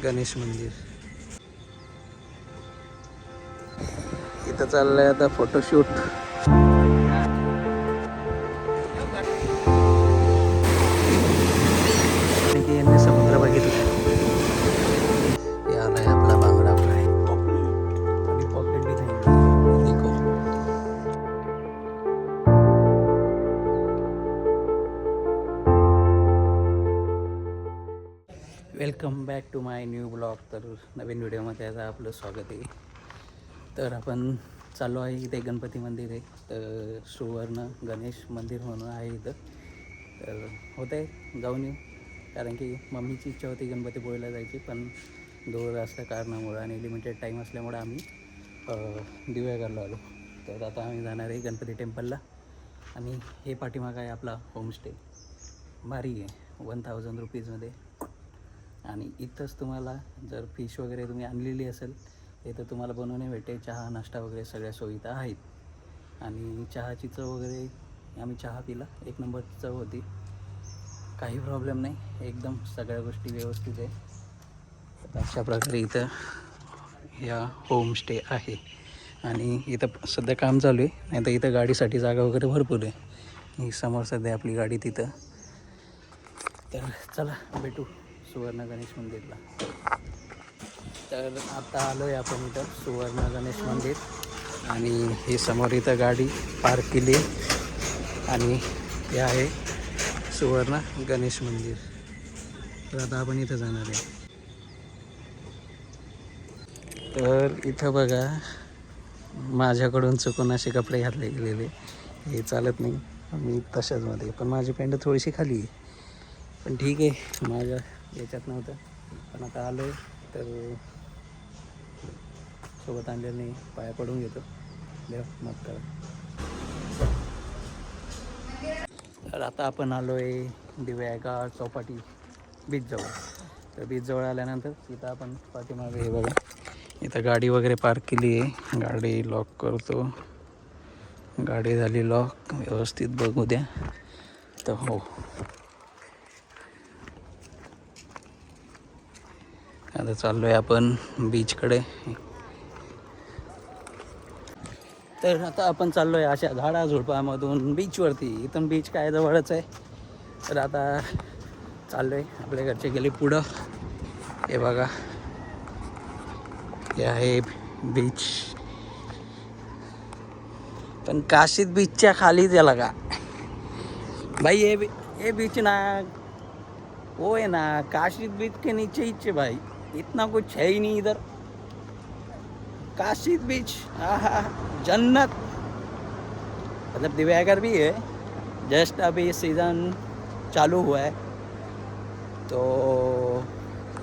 गणेश मंदिर इथं चाललंय आता फोटोशूट. यांनी समुद्र बघितलं. याला आपला बांगडा फ्राय आणि पॉकेट भी देखो. Welcome back to my new blog. तर नवीन व्हिडिओमध्ये आता आपलं स्वागत आहे. तर आपण चाललो आहे इथे गणपती मंदिर आहे. तर सुवर्ण गणेश मंदिर म्हणून आहे इथं. तर होत आहे जाऊन येऊ, कारण की मम्मीची इच्छा होती गणपतीपुळेला जायची, पण दूर असल्या कारणामुळं आणि लिमिटेड टाईम असल्यामुळं आम्ही दिव्यागरला आलो. तर आता आम्ही जाणार आहे गणपती टेम्पलला. आणि हे पाठीमागं आहे आपला होमस्टे. भारी आहे, 1000 रुपीजमध्ये. आणि इथंच तुम्हाला जर फिश वगैरे तुम्ही आणलेली असेल तर तुम्हाला बनवणे भेटे. चहा नाश्ता वगैरे सगळ्या सुविधा आहेत. आणि चहाची चव वगैरे आम्ही चहा पिला, 1 नंबरची चव होती, काही प्रॉब्लेम नाही, एकदम सगळ्या गोष्टी व्यवस्थित आहे. अशा प्रकारे इथं या होमस्टे आहे. आणि इथं सध्या काम चालू आहे, नाही तर इथं गाडीसाठी जागा वगैरे भरपूर आहे. ही समोर सध्या आपली गाडी तिथं. तर चला भेटू सुवर्ण गणेश मंदिरला. तर आता आलो आहे आपण इथं सुवर्ण गणेश मंदिर. आणि हे समोर इथं गाडी पार्क केली आहे आणि हे आहे सुवर्ण गणेश मंदिर. तर आता आपण इथं जाणार आहे. तर इथं बघा, माझ्याकडून चुकून असे कपडे घातले गेलेले, हे चालत नाही. मी तशाचमध्ये, पण माझी पॅन्ट थोडीशी खाली आहे, पण ठीक आहे, माझ्या याच्यात नव्हतं. पण आता आलो आहे तर सोबत आणलेलं नाही, पाया पडून घेतो. देव मत करा. तर आता आपण आलो आहे दिव्यागार चौपाटी बीचजवळ. तर बीचजवळ आल्यानंतर इथं आपण पाठीमागे हे बघा, इथं गाडी वगैरे पार्क केली आहे. गाडी लॉक करतो. गाडी झाली लॉक, व्यवस्थित बघू द्या. तर हो, आता चाललो आहे आपण बीचकडे. तर आता आपण चाललो आहे अशा झाडाझुडपामधून बीचवरती. इथून बीच काय जवळच आहे. तर आता चाललो आहे, आपल्या घरचे गेले पुढं. हे बघा, हे आहे बीच. पण काशीद बीचच्या खालीच याला का भाई, ये बीच ना वो है ना, काशीद बीच के नीचे ही भाई, इतना कुछ है ही नहीं इधर. काशीद बीच, आहा जन्नत. मतलब दिव्यागर भी है, जस्ट अभी सीज़न चालू हुआ है, तो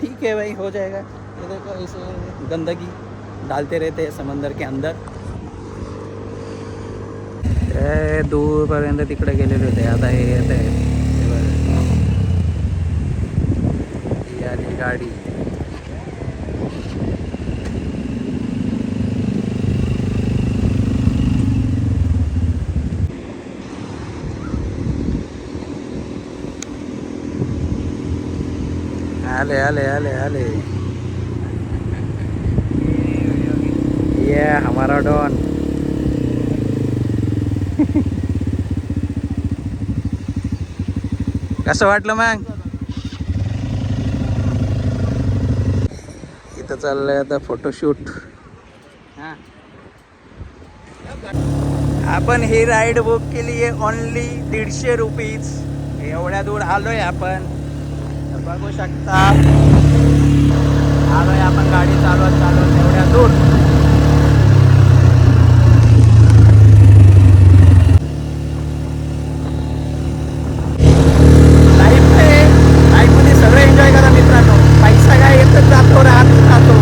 ठीक है भाई, हो जाएगा. ये देखो, इसे गंदगी डालते रहते हैं समंदर के अंदर. दूरपर्यंत तिकडे गेलेले होते. आता हे येत आहे, ही आली गाडी. आले आले आले आले, ये हमारा डॉन. कसं वाटलं मग? इथं चाललंय आता फोटोशूट. आपण ही राईड बुक केली आहे ओनली 150 रुपीज. एवढ्या दूर आलोय आपण, बघू शकता. आलोय आपण गाडी चालवत चालवत एवढ्या दूर. लाईफमध्ये सगळं एन्जॉय करा मित्रांनो. पैसा काय येतच जातो, राहत जातो.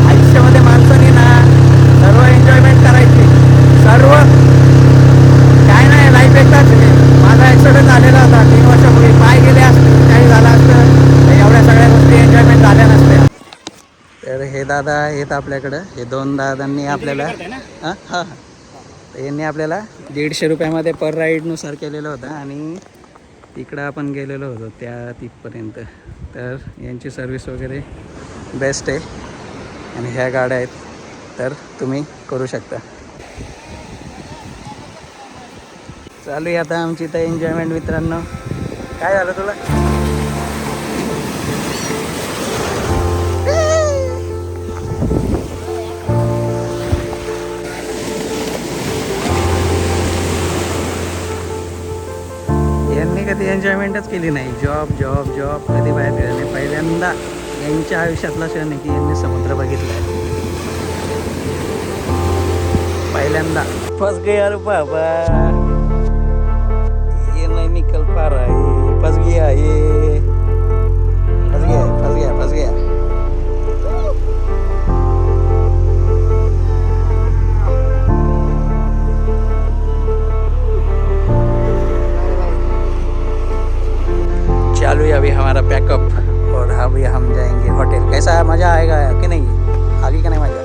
आयुष्यामध्ये माणसाने ना सर्व एन्जॉयमेंट करायची. सर्व काय नाही, लाईफ एकदाच आहे. माझा ॲक्सिडेंट झालेला होता 3 वर्षापूर्वी. पाय गेले असते, काही झालं असतं तर एवढ्या सगळ्या गोष्टी एन्जॉयमेंट झाल्या नसत्या. तर हे दादा आहेत आपल्याकडं. हे 2 दादांनी आपल्याला हां हां यांनी आपल्याला 150 रुपयामध्ये पर राईडनुसार केलेलं होतं. आणि तिकडं आपण गेलेलो होतो त्या तिथपर्यंत. तर यांची सर्विस वगैरे बेस्ट आहे आणि ह्या गाड्या आहेत तर तुम्ही करू शकता. चालू आहे आता आमची इथं एन्जॉयमेंट मित्रांनो. काय झालं तुला? यांनी कधी एन्जॉयमेंटच केली नाही. जॉब जॉब जॉब कधी बाहेर गेले नाही. पहिल्यांदा यांच्या आयुष्यातला क्षण आहे की यांनी समुद्र बघितला आहे पहिल्यांदा. फस गया रे बाबा, ये नहीं निकल पा रहा है. फस गया ये, फस गया फस गया फस गया. चालू है अभी हमारा पैकअप और अभी हम जाएंगे हॉटेल. कैसा मजा आएगा कि नहीं? आगे का नाही मजा?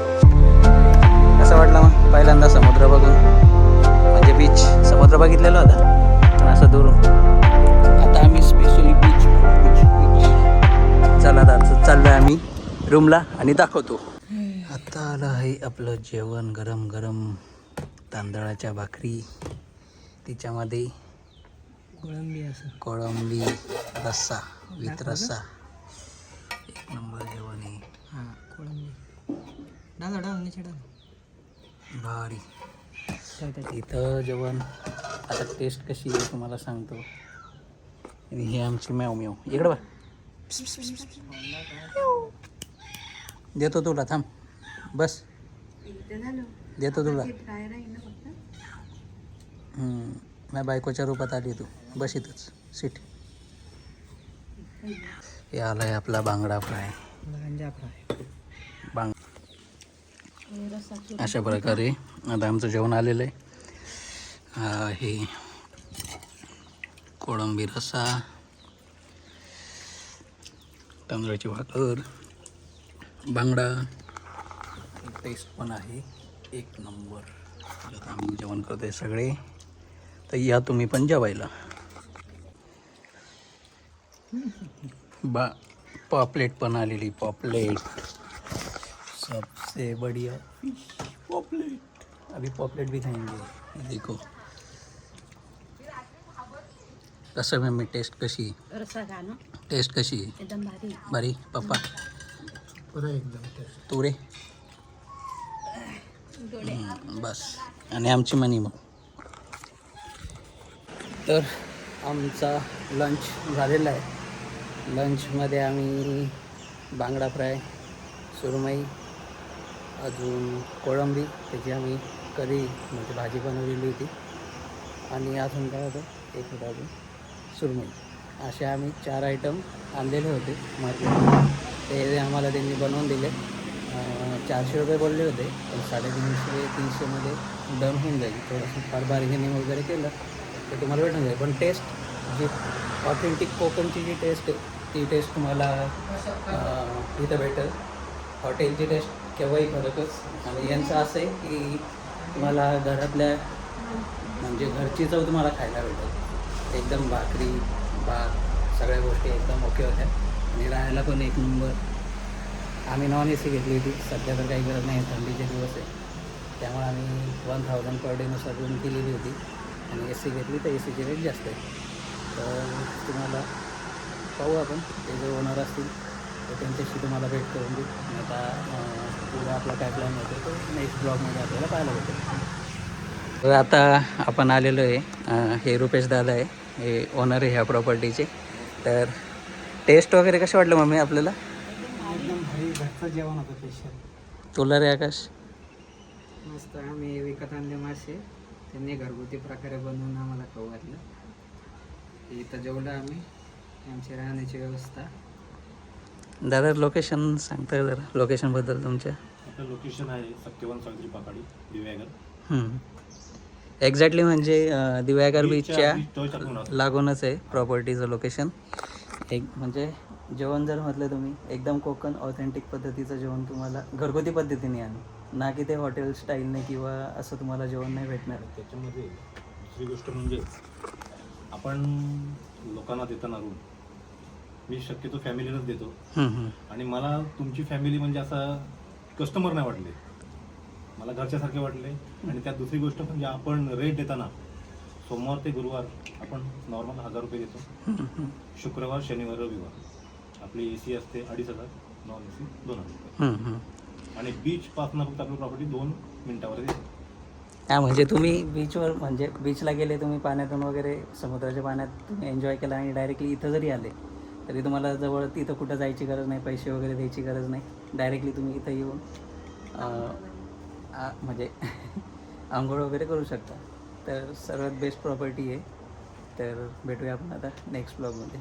कसं वाटलं मग पहिल्यांदा समुद्र बघून? म्हणजे बीच समुद्र बघितलेला होता पण असं दूर. आता आम्ही स्पेशली बीच चला आता चाललो आहे आम्ही रूमला आणि दाखवतो. आता आलं आहे आपलं जेवण गरम गरम. तांदळाच्या भाकरी, तिच्यामध्ये कोळंबी रस्सा विथ रस्सा. एक नंबर जेवण आहे. भारी. इथं जेवण आता टेस्ट कशी आहे तुम्हाला सांगतो. आणि हे आमची मॅव मॅव इकडं बा. देतो तुला, थांब बस, देतो तुला. माझ्या बायकोच्या रूपात आली तू. बस इथंच सीट. हे आलाय आपला बांगडा फ्राय. अशा प्रकारे आता आमचं जेवण आलेलं आहे. हे कोळंबी रस्सा, तांदळाची भाकर, बांगडा. टेस्ट पण आहे एक नंबर. आता आम्ही जेवण करतोय सगळे, तर या तुम्ही पण जेवायला. पॉपलेट पण आलेली. पॉपलेट सबसे बढ़िया फिश पॉपलेट. अभी पॉपलेट भी खाएंगे. देखो कसं मम्मी टेस्ट कशी? टेस्ट कशी? एकदम भारी. भारी पप्पा पुरा एकदम टेस्ट. तू रे? बस. आणि आमची मनी मग. तर आमचा लंच झालेला आहे. लंचमध्ये आम्ही बांगडा फ्राय, सुरमई, अजून कोळंबी, त्याची आम्ही करी म्हणजे भाजी बनवलेली होती. आणि अजून काय होतं एक होतं अजून सुरमई. असे आम्ही 4 आयटम आणलेले होते मार्केट. ते आम्हाला त्यांनी बनवून दिले. 400 रुपये बोलले होते पण 350-300मध्ये डन होऊन जाईल. थोडंसं फार बार्गेनिंग वगैरे केलं तर तुम्हाला भेटून जाईल. पण टेस्ट जी ऑथेंटिक कोकणची जी टेस्ट आहे ती टेस्ट तुम्हाला इथं भेटेल. हॉटेलची टेस्ट केव्हाही फरकच. आणि यांचं असं आहे की तुम्हाला घरातल्या म्हणजे घरची चव तुम्हाला खायला भेटेल. एकदम भाकरी भात सगळ्या गोष्टी एकदम ओके होत्या. आणि राहायला पण एक नंबर. आम्ही नॉन AC घेतली होती. सध्या तर काही गरज नाही, थंडीचे दिवस आहे त्यामुळे आम्ही 1000 पर डेनुसार रूम केलेली होती. आणि AC घेतली तर ACचे रेट जास्त आहे. तर तुम्हाला पाहू आपण, ते जे ओनर असतील तर त्यांच्याशी तुम्हाला भेट करून देऊ. आता पुढे आपला काय प्लॅन होतो तो नेक्स्ट ब्लॉगमध्ये आपल्याला पाहायला भेटेल. तर आता आपण आलेलो आहे. हे रुपेश दादा आहे, हे ओनर आहे ह्या प्रॉपर्टीचे. तर टेस्ट वगैरे कसं वाटलं मम्मी आपल्याला? एकदम भारी घरचं जेवण होतं स्पेशल. तुला रे आकाश? मस्त. आम्ही विकत आणले मासे, त्यांनी घरगुती प्रकारे बनवून आम्हाला खाऊ घातलं. इथं जेवलं आम्ही. आमची राहण्याची व्यवस्था. दादा लोकेशन सांगता जरा, लोकेशनबद्दल तुमच्या? आपलं लोकेशन आहे सत्यवान सागरी पाकाडी, दिव्यागर. एक्झॅक्टली म्हणजे दिव्यागर बीचच्या बीचच्या लागूनच आहे प्रॉपर्टीचं लोकेशन. एक म्हणजे जेवण जर म्हटलं तुम्ही एकदम कोकण ऑथेंटिक पद्धतीचं जेवण तुम्हाला घरगुती पद्धतीने आणू, ना की ते हॉटेल स्टाईलने किंवा असं तुम्हाला जेवण नाही भेटणार. त्याच्यामध्ये दुसरी गोष्ट म्हणजे आपण लोकांना देताना रूम मी शक्यतो फॅमिलीलाच देतो. हम्म. आणि मला तुमची फॅमिली म्हणजे असा कस्टमर नाही वाटले, मला घरच्यासारखे वाटले. आणि त्यात दुसरी गोष्ट म्हणजे आपण रेट देताना सोमवार ते गुरुवार आपण नॉर्मल 1000 रुपये देतो. हम्म. शुक्रवार, शनिवार, रविवार आपली AC असते 2500, नॉन AC 2000 रुपये. हम्म. आणि बीचपासनं फक्त आपली प्रॉपर्टी 2 मिनिटावर येते. हा, म्हणजे तुम्ही बीचवर म्हणजे बीचला गेले तुम्ही पाण्यातून वगैरे समुद्राच्या पाण्यात तुम्ही एन्जॉय केला आणि डायरेक्टली इथं जरी आले तरी तुम्हाला जवळ तिथं कुठं जायची गरज नाही, पैसे वगैरे द्यायची गरज नाही. डायरेक्टली तुम्ही इथं येऊन म्हणजे आंघोळ वगैरे करू शकता. तर सर्वात बेस्ट प्रॉपर्टी आहे. तर भेटूया आपण आता नेक्स्ट ब्लॉगमध्ये.